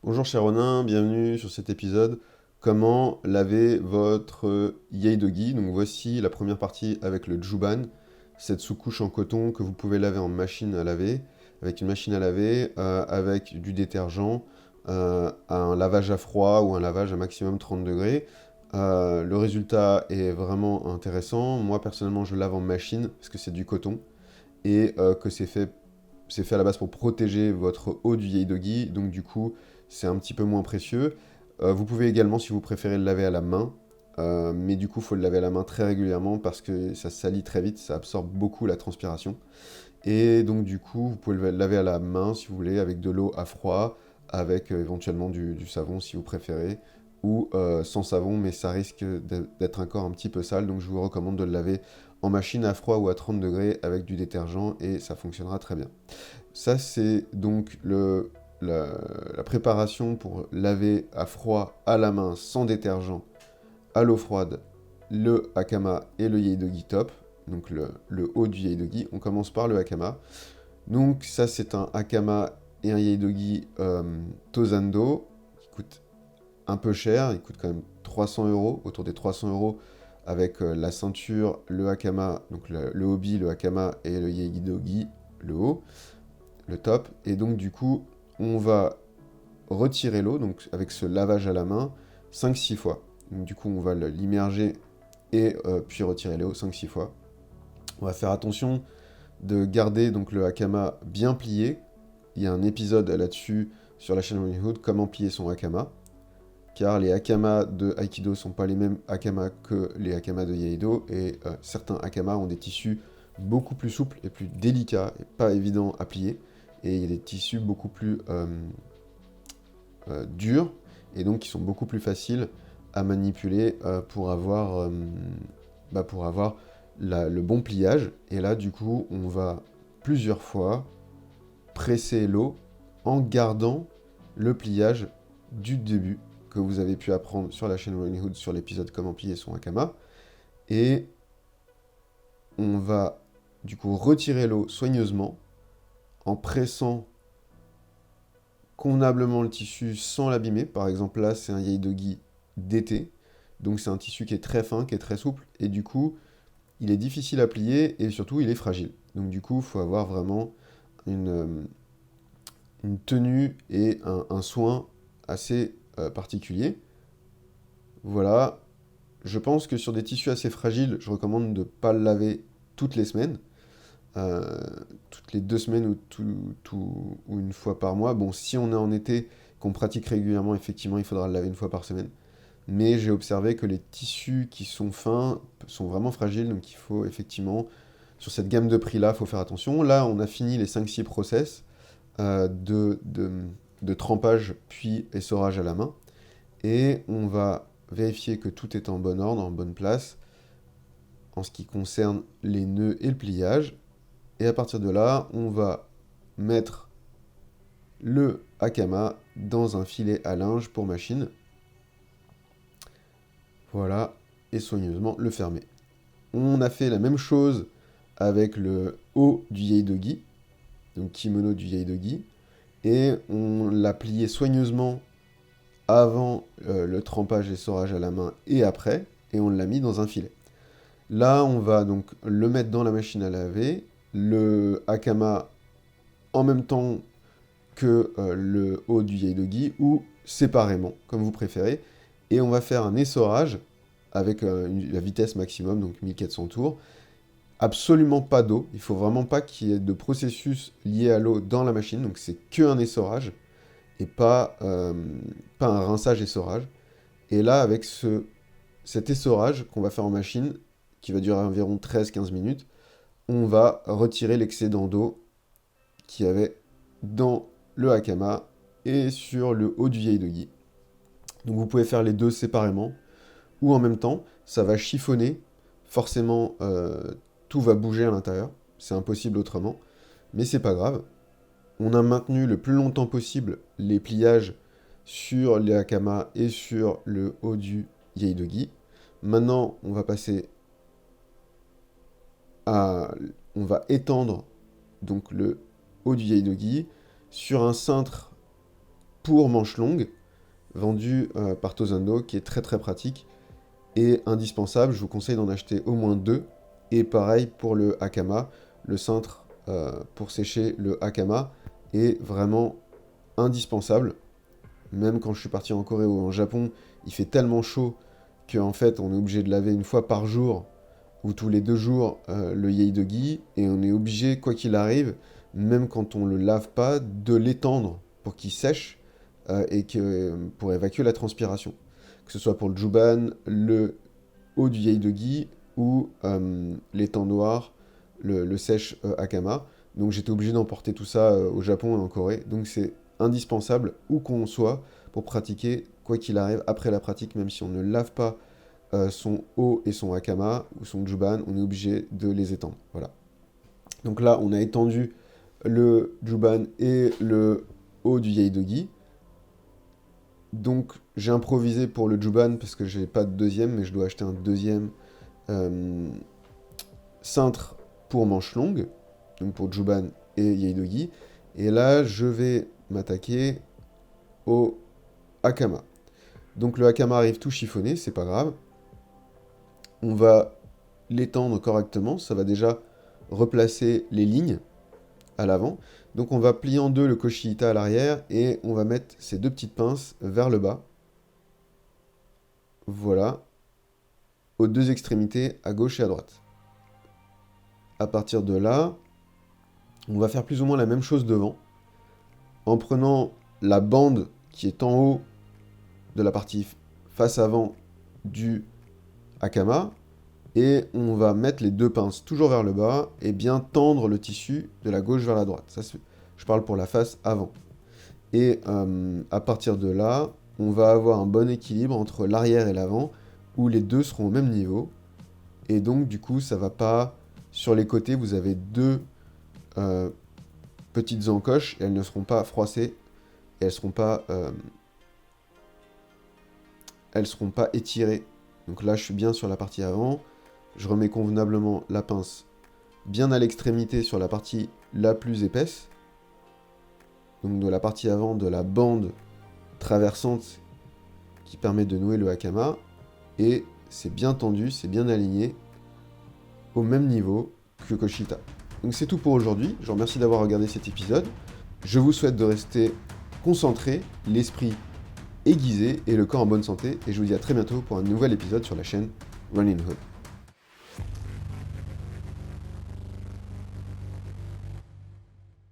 Bonjour cher Ronin, bienvenue sur cet épisode. Comment laver votre Yeidogi? Donc voici la première partie avec le Juban, cette sous-couche en coton que vous pouvez laver en machine à laver, avec une machine à laver, avec du détergent, un lavage à froid ou un lavage à maximum 30 degrés. Le résultat est vraiment intéressant. Moi personnellement je lave en machine parce que c'est du coton et que c'est fait à la base pour protéger votre eau du Yeidogi, donc du coup c'est un petit peu moins précieux. Vous pouvez également, si vous préférez, le laver à la main, mais du coup il faut le laver à la main très régulièrement parce que ça salit très vite, ça absorbe beaucoup la transpiration. Et donc du coup vous pouvez le laver à la main si vous voulez, avec de l'eau à froid, avec éventuellement du savon si vous préférez, ou sans savon, mais ça risque d'être encore un petit peu sale, donc je vous recommande de le laver en machine à froid ou à 30 degrés avec du détergent et ça fonctionnera très bien. Ça, c'est donc la, la préparation pour laver à froid à la main sans détergent, à l'eau froide, le Hakama et le Yeidogi top. Donc le haut du Yeidogi. On commence par le Hakama. Donc ça, c'est un Hakama et un Yeidogi Tozando qui coûte un peu cher. Il coûte quand même 300 euros, autour des 300 euros avec la ceinture, le Hakama, donc le Hobby, le Hakama et le Yeidogi, le haut, le top. Et donc du coup, on va retirer l'eau, donc avec ce lavage à la main, 5-6 fois. Donc du coup, on va l'immerger et puis retirer l'eau 5-6 fois. On va faire attention de garder donc le hakama bien plié. Il y a un épisode là-dessus sur la chaîne Rolling Hood, comment plier son hakama. Car les hakamas de Aikido ne sont pas les mêmes hakamas que les hakamas de Iaido, et certains hakamas ont des tissus beaucoup plus souples et plus délicats, et pas évidents à plier, et il y a des tissus beaucoup plus durs, et donc qui sont beaucoup plus faciles à manipuler pour avoir le bon pliage. Et là, du coup, on va plusieurs fois presser l'eau en gardant le pliage du début que vous avez pu apprendre sur la chaîne Rolling Hood sur l'épisode Comment plier son hakama. Et on va du coup retirer l'eau soigneusement en pressant convenablement le tissu sans l'abîmer. Par exemple, là, c'est un Yeidogi d'été. Donc, c'est un tissu qui est très fin, qui est très souple. Et du coup, il est difficile à plier et surtout, il est fragile. Donc, du coup, il faut avoir vraiment une tenue et un soin assez particulier. Voilà. Je pense que sur des tissus assez fragiles, je recommande de ne pas le laver toutes les semaines. euh, Toutes les 2 semaines ou une fois par mois. Bon, si on est en été, qu'on pratique régulièrement, effectivement, il faudra le laver une fois par semaine. Mais j'ai observé que les tissus qui sont fins sont vraiment fragiles, donc il faut effectivement, sur cette gamme de prix-là, il faut faire attention. Là, on a fini les 5-6 process de trempage puis essorage à la main. Et on va vérifier que tout est en bon ordre, en bonne place, en ce qui concerne les nœuds et le pliage. Et à partir de là, on va mettre le hakama dans un filet à linge pour machine. Voilà, et soigneusement le fermer. On a fait la même chose avec le haut du Yeidogi, donc kimono du Yeidogi, et on l'a plié soigneusement avant le trempage et essorage à la main et après, et on l'a mis dans un filet. Là, on va donc le mettre dans la machine à laver, le hakama en même temps que le haut du Yeidogi, ou séparément, comme vous préférez. Et on va faire un essorage avec la vitesse maximum, donc 1400 tours. Absolument pas d'eau, il faut vraiment pas qu'il y ait de processus lié à l'eau dans la machine, donc c'est que un essorage, et pas un rinçage-essorage. Et là, avec cet essorage qu'on va faire en machine, qui va durer environ 13-15 minutes, on va retirer l'excédent d'eau qu'il y avait dans le hakama et sur le haut du Yeidogi. Donc vous pouvez faire les deux séparément ou en même temps, ça va chiffonner, forcément tout va bouger à l'intérieur, c'est impossible autrement, mais c'est pas grave. On a maintenu le plus longtemps possible les pliages sur les hakama et sur le haut du Yeidogi. Maintenant, on va passer à... On va étendre donc le haut du Yeidogi sur un cintre pour manches longues, vendu par Tosando, qui est très très pratique et indispensable. Je vous conseille d'en acheter au moins 2. Et pareil pour le hakama, le cintre pour sécher le hakama est vraiment indispensable. Même quand je suis parti en Corée ou en Japon, il fait tellement chaud qu'en fait on est obligé de laver une fois par jour ou tous les 2 jours le Yaedogi, et on est obligé, quoi qu'il arrive, même quand on le lave pas, de l'étendre pour qu'il sèche pour évacuer la transpiration. Que ce soit pour le juban, le haut du Yaedogi ou l'étendoir, le sèche hakama. Donc j'étais obligé d'emporter tout ça au Japon et en Corée. Donc c'est indispensable où qu'on soit pour pratiquer, quoi qu'il arrive, après la pratique, même si on ne lave pas son haut et son hakama ou son juban, on est obligé de les étendre. Voilà. Donc là, on a étendu le juban et le haut du Yaedogi. Donc j'ai improvisé pour le juban parce que j'ai pas de deuxième, mais je dois acheter un deuxième cintre pour manches longues, donc pour juban et Yaedogi. Et là, je vais m'attaquer au hakama. Donc le hakama arrive tout chiffonné, c'est pas grave. On va l'étendre correctement, ça va déjà replacer les lignes à l'avant. Donc on va plier en deux le koshihita à l'arrière et on va mettre ces 2 petites pinces vers le bas. Voilà, aux 2 extrémités, à gauche et à droite. À partir de là, on va faire plus ou moins la même chose devant, en prenant la bande qui est en haut de la partie face avant du hakama, et on va mettre les 2 pinces toujours vers le bas et bien tendre le tissu de la gauche vers la droite. Ça, je parle pour la face avant. Et à partir de là, on va avoir un bon équilibre entre l'arrière et l'avant, où les 2 seront au même niveau. Et donc, du coup, ça va pas... Sur les côtés, vous avez 2 petites encoches, et elles ne seront pas froissées, et elles seront pas étirées. Donc là, je suis bien sur la partie avant. Je remets convenablement la pince bien à l'extrémité sur la partie la plus épaisse. Donc de la partie avant de la bande traversante qui permet de nouer le hakama. Et c'est bien tendu, c'est bien aligné, au même niveau que le koshihita. Donc c'est tout pour aujourd'hui. Je vous remercie d'avoir regardé cet épisode. Je vous souhaite de rester concentré, l'esprit aiguisé et le corps en bonne santé. Et je vous dis à très bientôt pour un nouvel épisode sur la chaîne Running Hood.